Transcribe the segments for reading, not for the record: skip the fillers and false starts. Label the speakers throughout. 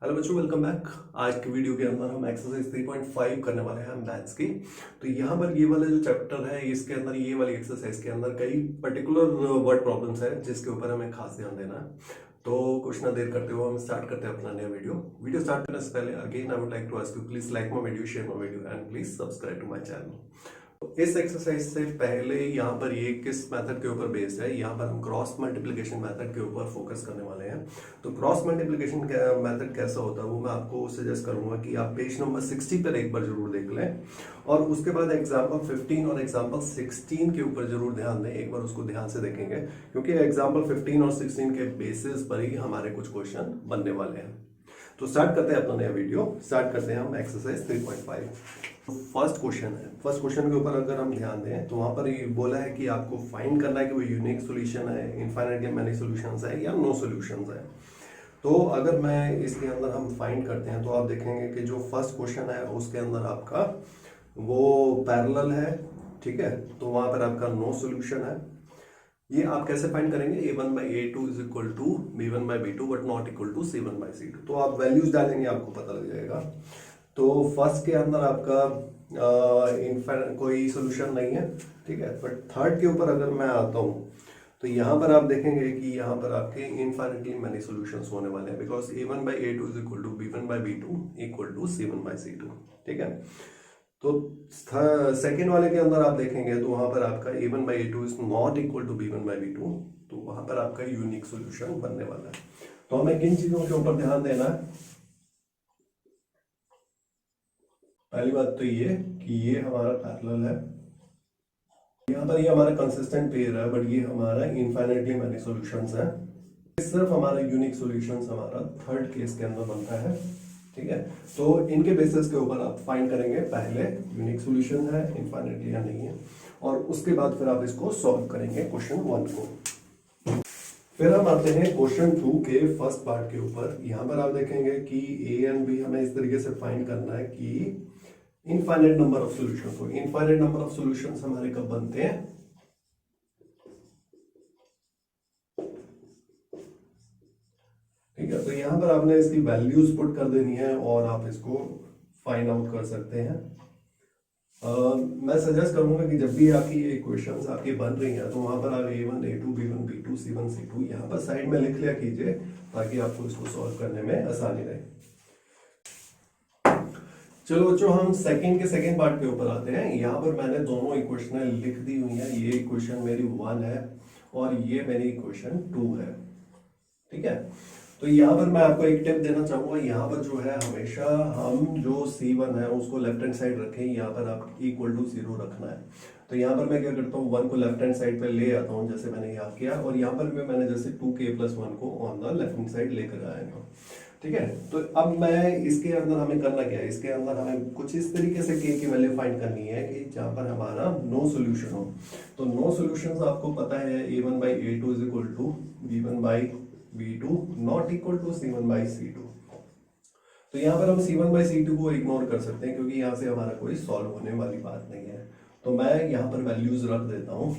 Speaker 1: Hello बच्चों, welcome back. आज की वीडियो के अंदर हम एक्सरसाइज 3.5 करने वाले हैं मैथ्स की। तो यहाँ पर ये वाला जो चैप्टर है इसके अंदर ये वाली एक्सरसाइज के अंदर कई पर्टिकुलर वर्ड प्रॉब्लम्स है जिसके ऊपर हमें खास ध्यान देना है। तो कुछ ना देर करते हुए हम स्टार्ट करते हैं अपना नया वीडियो स्टार्ट करने से पहले again I would like to ask you, please like my video, share my video and please subscribe to my channel. इस एक्सरसाइज से पहले यहाँ पर ये किस मेथड के ऊपर बेस्ड है, यहाँ पर हम क्रॉस मल्टीप्लिकेशन मेथड के ऊपर फोकस करने वाले हैं। तो क्रॉस मल्टीप्लिकेशन मेथड कैसा होता है वो मैं आपको सजेस्ट करूंगा कि आप पेज नंबर 60 पर एक बार जरूर देख लें और उसके बाद एग्जाम्पल 15 और एग्जाम्पल 16 के ऊपर जरूर ध्यान दें। एक बार उसको ध्यान से देखेंगे क्योंकि एग्जाम्पल 15 और 16 के बेसिस पर ही हमारे कुछ क्वेश्चन बनने वाले हैं। तो स्टार्ट करते हैं अपना नया वीडियो। स्टार्ट करते हैं हम एक्सरसाइज 3.5। फर्स्ट क्वेश्चन है। फर्स्ट क्वेश्चन के ऊपर अगर हम ध्यान दें तो वहां पर ये बोला है कि आपको फाइंड करना है कि वो यूनिक सॉल्यूशन है, इनफाइनाइटली मेनी सॉल्यूशंस है या नो सॉल्यूशंस है। तो अगर मैं इसके अंदर हम फाइंड करते हैं तो आप देखेंगे कि जो फर्स्ट क्वेश्चन है उसके अंदर आपका वो पैरेलल है, ठीक है। तो वहां पर आपका नो सॉल्यूशन है। ये आप कैसे फाइंड करेंगे, a1 by a2 is equal to b1 by b2 but not equal to c1 by c2। तो आप वैल्यूज डालेंगे आपको पता लग जाएगा। तो फर्स्ट के अंदर आपका कोई सोल्यूशन नहीं है, ठीक है। बट थर्ड के ऊपर अगर मैं आता हूँ तो यहाँ पर आप देखेंगे कि यहाँ पर आपके इनफाइनाइटली मैनी सॉल्यूशंस होने वाले हैं because a1 by a2 is equal to b1 by b2 equal to c1 by c2, ठीक है। तो सेकेंड वाले के अंदर आप देखेंगे तो वहां पर आपका a1 by a2 is not equal to b1 by b2, तो वहां पर आपका यूनिक सॉल्यूशन बनने वाला है। तो हमें किन चीजों के ऊपर ध्यान देना है? पहली बात तो ये कि ये हमारा पैरेलल है, यहाँ पर ये हमारा कंसिस्टेंट पेयर है बट ये हमारा इनफाइनाइटली मैनी सॉल्यूशंस है। सिर्फ हमारा यूनिक सॉल्यूशंस हमारा थर्ड केस के अंदर बनता है, ठीक है। तो इनके बेसिस के ऊपर आप फाइंड करेंगे पहले यूनिक सॉल्यूशन है, इनफाइनाइटली या नहीं है, और उसके बाद फिर आप इसको सॉल्व करेंगे क्वेश्चन 1 को। फिर हम आते हैं क्वेश्चन 2 के फर्स्ट पार्ट के ऊपर। यहाँ पर आप देखेंगे कि ए एंड बी हमें इस तरीके से फाइंड करना है कि इनफाइनाइट नंबर ऑफ सॉल्यूशंस हो। इनफाइनाइट नंबर ऑफ सॉल्यूशंस हमारे कब बनते हैं? ठीक है। तो यहाँ पर आपने इसकी वैल्यूज पुट कर देनी है और आप इसको फाइंड आउट कर सकते हैं। मैं सजेस्ट करूंगा कि जब भी आपकी ये इक्वेशंस आपकी बन रही हैं तो वहां पर आप a1 a2 b1 b2 c1 c2 यहाँ पर साइड में लिख लिया कीजिए ताकि आपको इसको सॉल्व करने में आसानी रहे। चलो बच्चों, हम सेकंड के सेकंड पार्ट के ऊपर आते हैं। यहाँ पर मैंने दोनों इक्वेशन लिख दी हुई हैं। ये इक्वेशन मेरी 1 है और ये मेरी इक्वेशन 2 है, ठीक है। तो यहाँ पर मैं आपको एक टिप देना चाहूंगा। यहाँ पर जो है हमेशा हम जो C1 है उसको लेफ्ट हैंड साइड रखें। यहाँ पर आप इक्वल टू 0 रखना है। तो यहाँ पर मैं क्या करता हूँ, 1 को लेफ्ट हैंड साइड पे ले आता हूँ जैसे मैंने यहाँ किया, और यहाँ पर भी मैंने जैसे 2k प्लस 1 को on the left hand side लेकर आएगा, ठीक है। तो अब मैं इसके अंदर हमें करना क्या है, इसके अंदर हमें कुछ इस तरीके से k की वैल्यू फाइंड करनी है कि जहां पर हमारा नो सोल्यूशन हो। तो नो सोल्यूशन आपको पता है a1 by a2 is equal to b1 by b2 not equal to c1 by c2। तो यहाँ पर हम c1 बाई c2 को इग्नोर कर सकते हैं क्योंकि यहाँ से हमारा कोई सॉल्व होने वाली बात नहीं है। तो मैं यहाँ पर वैल्यूज रख देता हूँ।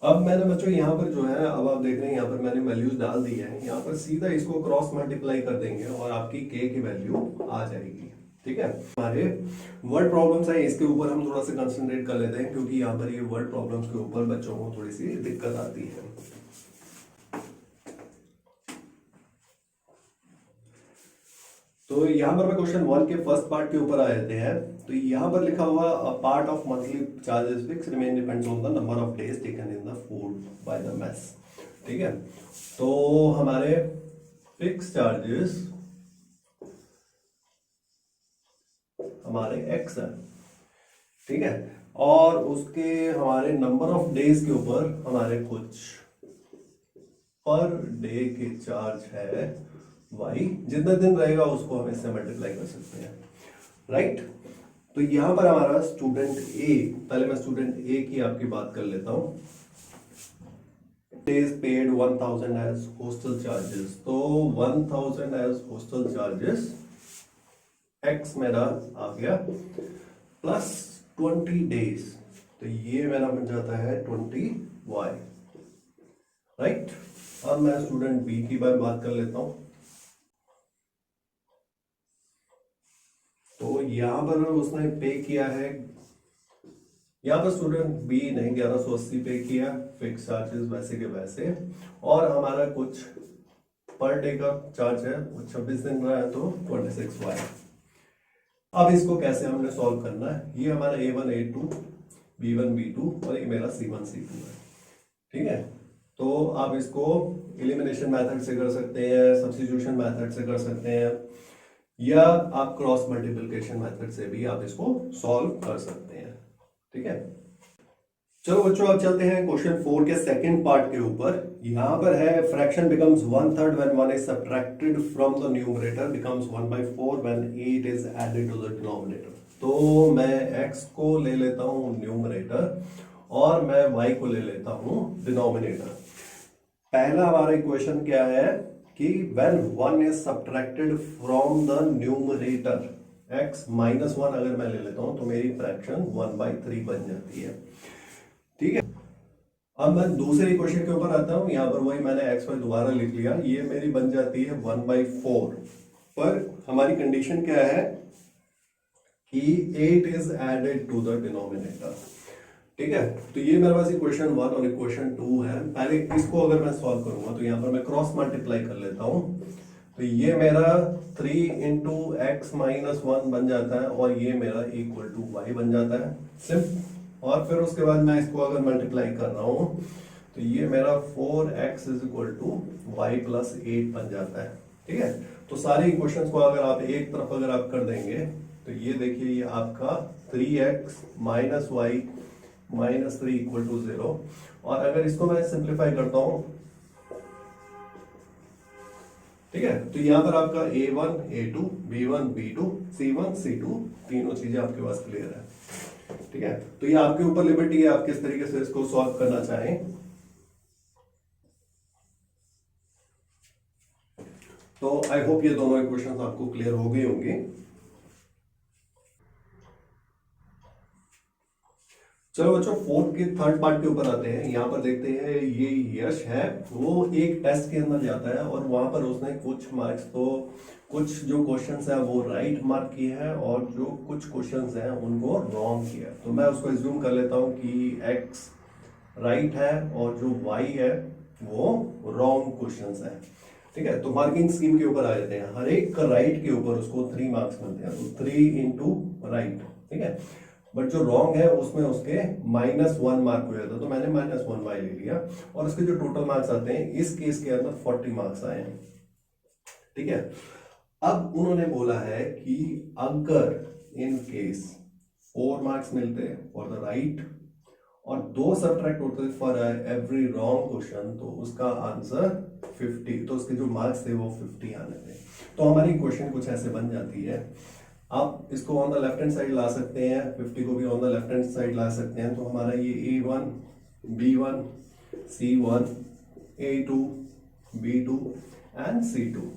Speaker 1: अब मैंने बच्चों यहाँ पर जो है, अब आप देख रहे हैं यहाँ पर मैंने वैल्यूज डाल दी है। यहाँ पर सीधा इसको क्रॉस मल्टीप्लाई कर देंगे और आपकी k की वैल्यू आ जाएगी, ठीक है। हमारे वर्ड प्रॉब्लम्स है इसके ऊपर हम थोड़ा सा कंसंट्रेट कर लेते हैं क्योंकि यहाँ पर ये वर्ड प्रॉब्लम्स के ऊपर बच्चों को थोड़ी सी दिक्कत आती है। तो यहाँ पर मैं क्वेश्चन 1 के फर्स्ट पार्ट के ऊपर आ जाते हैं। तो यहाँ पर लिखा हुआ part of monthly charges fix remain depends on the number of days taken in the food by the mess, ठीक है। तो हमारे फिक्स चार्जेस हमारे x है, ठीक है, और उसके हमारे नंबर ऑफ डेज के ऊपर हमारे कुछ पर डे के चार्ज है y। जितना दिन रहेगा उसको हम इससे मल्टीप्लाई कर सकते हैं, राइट। तो यहां पर हमारा स्टूडेंट ए, पहले मैं स्टूडेंट ए की आपकी बात कर लेता हूं। Days paid 1000 as hostel charges. तो 1000 एज हॉस्टल चार्जेस x मेरा आ गया प्लस 20 डेज, तो ये मेरा बन जाता है 20y, राइट। अब मैं स्टूडेंट बी की बात कर लेता हूं। तो यहाँ पर उसने पे किया है, यहाँ पर स्टूडेंट बी ने 1180 पे किया, फिक्स चार्जेस वैसे के वैसे, और हमारा कुछ पर डे का चार्ज है वो 26 दिन का है, तो 26Y। अब इसको कैसे हमने सॉल्व करना है, ये हमारा A1 A2 B1 B2 और ये मेरा C1 C2 है। ठीक है, तो आप इसको एलिमिनेशन मेथड से कर सकते हैं, सब्स्टिट्यूशन मेथड से कर सकते हैं, या आप क्रॉस मल्टीप्लिकेशन मेथड से भी आप इसको सॉल्व कर सकते हैं। ठीक है, चलो बच्चों अब चलते हैं क्वेश्चन 4 के सेकंड पार्ट के ऊपर। यहां पर है fraction becomes 1/3 when 1 is subtracted from the numerator, becomes 1/4 when 8 is added to the denominator. तो मैं x को ले लेता हूं न्यूमरेटर और मैं y को ले लेता हूं डिनोमिनेटर। पहला हमारा इक्वेशन क्या है कि when 1 is subtracted from the numerator, x -1 अगर मैं ले लेता हूं तो मेरी फ्रैक्शन 1/3 बन जाती है। ठीक है, अब मैं दूसरे इक्वेशन के ऊपर आता हूं। यहां पर वही मैंने x y दोबारा लिख लिया, ये मेरी बन जाती है 1/4। पर हमारी कंडीशन क्या है कि 8 is added to the denominator. ठीक है, तो ये मेरे पास इक्वेशन 1 और इक्वेशन 2 है। पहले इसको अगर मैं सॉल्व करूंगा तो यहां पर मैं क्रॉस मल्टीप्लाई कर लेता हूं, तो ये मेरा 3 इंटू एक्स -1 बन जाता है और ये मेरा इक्वल टू y बन जाता है सिर्फ। और फिर उसके बाद मैं इसको अगर मल्टीप्लाई कर रहा हूं तो ये मेरा 4x is equal to y plus 8 बन जाता है। ठीक है, तो सारे इक्वेशंस को अगर आप एक तरफ अगर आप कर देंगे तो ये देखिए ये आपका 3x minus y minus 3 equal to 0। और अगर इसको मैं सिंप्लीफाई करता हूं, ठीक है, तो यहां पर आपका A1 A2 B1 B2 C1 C2 तीनों चीजें आपके पास क्लियर है। ठीक है, तो ये आपके ऊपर लिबर्टी है, आप किस तरीके से इसको सॉल्व करना चाहें। तो आई होप ये दोनों इक्वेशंस आपको क्लियर हो गई होंगी। चलो बच्चों फोर्थ के थर्ड पार्ट के ऊपर आते हैं। यहाँ पर देखते हैं ये यश है, वो एक टेस्ट के अंदर जाता है और वहां पर उसने कुछ मार्क्स, तो कुछ जो क्वेश्चंस है वो राइट मार्क किए हैं और जो कुछ क्वेश्चंस हैं उनको रॉन्ग किया। तो मैं उसको एज्यूम कर लेता हूँ कि x राइट है और जो y है वो रॉन्ग क्वेश्चंस है। ठीक है, तो मार्किंग स्कीम के ऊपर आ जाते हैं। हर एक राइट के ऊपर उसको 3 मार्क्स मिलते हैं, तो 3 इंटू राइट। ठीक है, बट जो रॉन्ग है उसमें उसके -1 मार्क हो जाता है, तो मैंने -1y ले लिया और उसके जो टोटल मार्क्स आते हैं इस केस के अंदर 40 मार्क्स आए हैं। ठीक है, अब उन्होंने बोला है कि अगर इन केस 4 मार्क्स मिलते फॉर द राइट और 2 सब्ट्रैक्ट होते फॉर एवरी रॉन्ग क्वेश्चन, तो उसका आंसर 50, तो उसके जो मार्क्स थे वो 50 आने थे। तो हमारी क्वेश्चन कुछ ऐसे बन जाती है। आप इसको on the left hand side ला सकते हैं, 50 को भी on the left hand side ला सकते हैं। तो हमारा ये A1 B1 C1 A2 B2 and C2।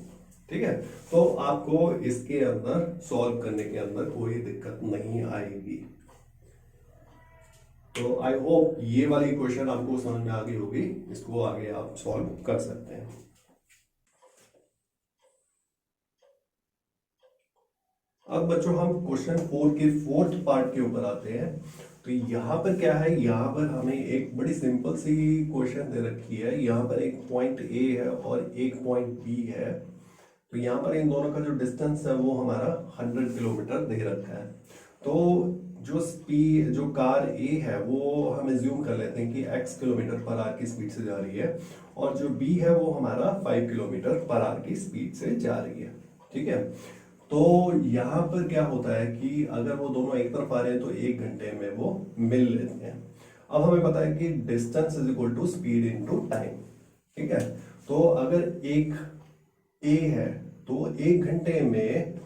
Speaker 1: ठीक है, तो आपको इसके अंदर सॉल्व करने के अंदर कोई दिक्कत नहीं आएगी। तो आई होप ये वाली क्वेश्चन आपको समझ में आ गई होगी, इसको आगे आप सॉल्व कर सकते हैं। अब बच्चों हम क्वेश्चन 4 के फोर्थ पार्ट के ऊपर आते हैं। तो यहाँ पर क्या है, यहाँ पर हमें एक बड़ी सिंपल सी क्वेश्चन दे रखी है। यहाँ पर एक पॉइंट A है और एक पॉइंट B है। तो यहाँ पर इन दोनों का जो डिस्टेंस है वो हमारा 100 किलोमीटर दे रखा है। तो जो कार A है वो हम एज्यूम कर लेते हैं कि x किलोमीटर पर आवर की स्पीड से जा रही है और जो B है वो हमारा 5 किलोमीटर पर आवर की स्पीड से जा रही है। ठीक है, तो यहाँ पर क्या होता है कि अगर वो दोनों एक तरफ आ रहे हैं तो 1 घंटे में वो मिल लेते हैं। अब हमें पता है कि distance is equal to speed into time. ठीक है, तो अगर एक A है तो 1 घंटे में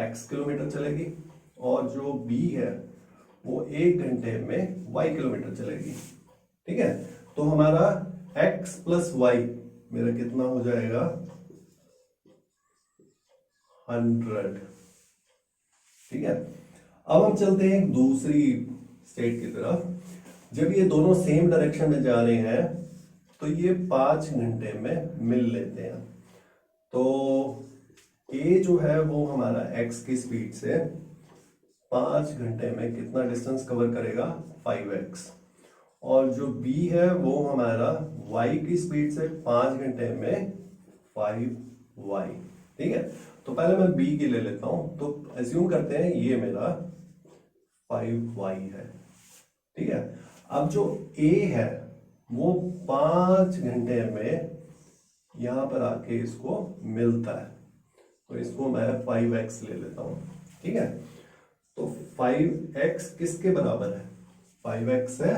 Speaker 1: x किलोमीटर चलेगी और जो B है वो 1 घंटे में y किलोमीटर चलेगी। ठीक है, तो हमारा x प्लस y मेरा कितना हो जाएगा 100। ठीक है, अब हम चलते हैं दूसरी स्टेट की तरफ। जब ये दोनों सेम डायरेक्शन में जा रहे हैं तो ये 5 घंटे में मिल लेते हैं। तो A जो है वो हमारा x की स्पीड से 5 घंटे में कितना डिस्टेंस कवर करेगा, 5x। और जो b है वो हमारा y की स्पीड से 5 घंटे में 5y। ठीक है, तो पहले मैं b की ले लेता हूं, तो एज्यूम करते हैं ये मेरा 5y है। ठीक है, अब जो a है वो 5 घंटे में यहां पर आके इसको मिलता है, तो इसको मैं 5x ले लेता हूं। ठीक है, तो 5x किसके बराबर है, 5x है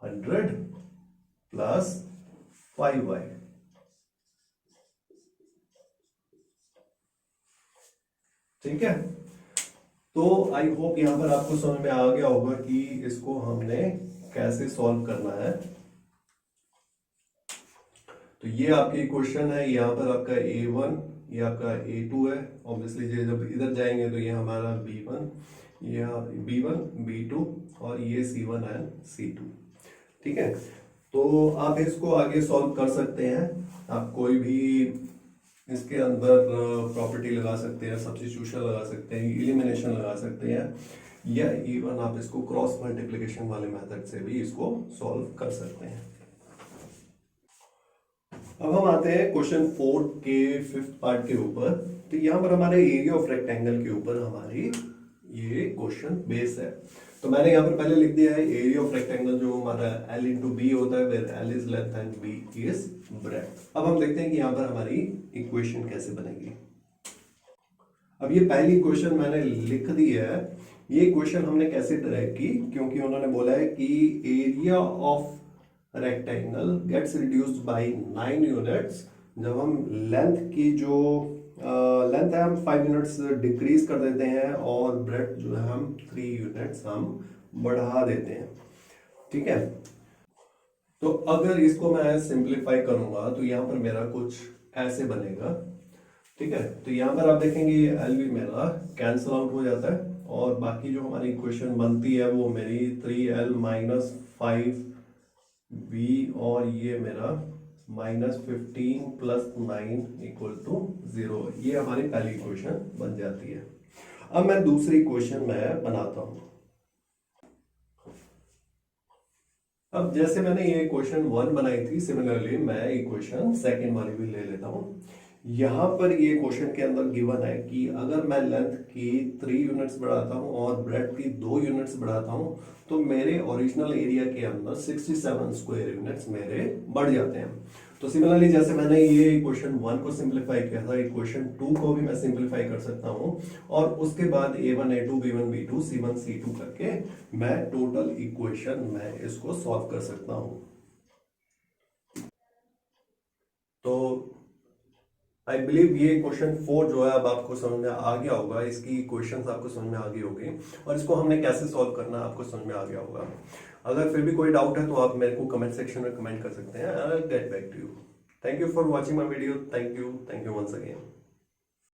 Speaker 1: 100 प्लस 5y। ठीक है, तो आई होप यहां पर आपको समझ में आ गया होगा कि इसको हमने कैसे सॉल्व करना है। तो ये आपकी क्वेश्चन है, यहाँ पर आपका A1, ये आपका A2 है। ऑब्वियसली जब इधर जाएंगे तो ये हमारा B1, यहाँ B1, B2 और ये C1 एंड C2। ठीक है, तो आप इसको आगे सॉल्व कर सकते हैं। आप कोई भी इसके अंदर प्रॉपर्टी लगा सकते हैं, सब्स्टिट्यूशन लगा सकते हैं, एलिमिनेशन लगा सकते हैं, या इवन आप इसको क्रॉस मल्टीप्लिकेशन वाले मेथड से भी इसको सॉल्व कर सकते हैं। अब हम आते हैं क्वेश्चन 4 के 5th पार्ट के ऊपर। तो यहाँ पर हमारे एरिया ऑफ रेक्टेंगल के ऊपर हमारी ये क्वेश्चन बेस है। तो मैंने यहाँ पर पहले लिख दिया है एरिया ऑफ रेक्टेंगल जो हमारा L इंटू बी होता है, where L is length and B is breadth. अब हम देखते हैं कि यहाँ पर हमारी इक्वेशन कैसे बनेगी। अब ये पहली इक्वेशन मैंने लिख दी है। ये इक्वेशन हमने कैसे डिराइव की, क्योंकि उन्होंने बोला है कि area of rectangle gets reduced by 9 units जब हम लेंथ की जो लेंथ है हम 5 यूनिट्स डिक्रीज कर देते हैं और ब्रेड्थ जो है हम 3 यूनिट्स हम बढ़ा देते हैं। ठीक है, तो अगर इसको मैं सिंप्लीफाई करूंगा तो यहां पर मेरा कुछ ऐसे बनेगा। ठीक है, तो यहां पर आप देखेंगे ये L भी मेरा कैंसल आउट हो जाता है और बाकी जो हमारी इक्वेशन बनती है वो मेरी 3L माइनस 5B और ये मेरा -15 प्लस 9 इक्वल टू 0। ये हमारी पहली इक्वेशन बन जाती है। अब मैं दूसरी इक्वेशन मैं बनाता हूं। अब जैसे मैंने ये इक्वेशन 1 बनाई थी, सिमिलरली मैं इक्वेशन सेकंड वाली भी ले लेता हूं। यहां पर ये क्वेश्चन के अंदर गिवन है कि अगर मैं लेंथ की 3 यूनिट्स बढ़ाता हूं और ब्रेड्थ की 2 यूनिट्स बढ़ाता हूं तो मेरे ओरिजिनल एरिया के अंदर 67 स्क्वायर यूनिट्स मेरे बढ़ जाते हैं। तो सिमिलरली जैसे मैंने ये इक्वेशन 1 को सिंप्लीफाई किया था, इक्वेशन 2 को भी मैं सिंप्लीफाई कर सकता हूं और उसके बाद A1 A2 B1 B2 C1 C2 करके मैं टोटल इक्वेशन मैं इसको सॉल्व कर सकता हूं। तो आई बिलीव ये क्वेश्चन 4 जो है अब आपको समझ में आ गया होगा, इसकी क्वेश्चंस आपको समझ में आ गई होगी और इसको हमने कैसे सॉल्व करना है आपको समझ में आ गया होगा। अगर फिर भी कोई डाउट है तो आप मेरे को कमेंट सेक्शन में कमेंट कर सकते हैं। I will get back to you. Thank you for watching my video. Thank you once again.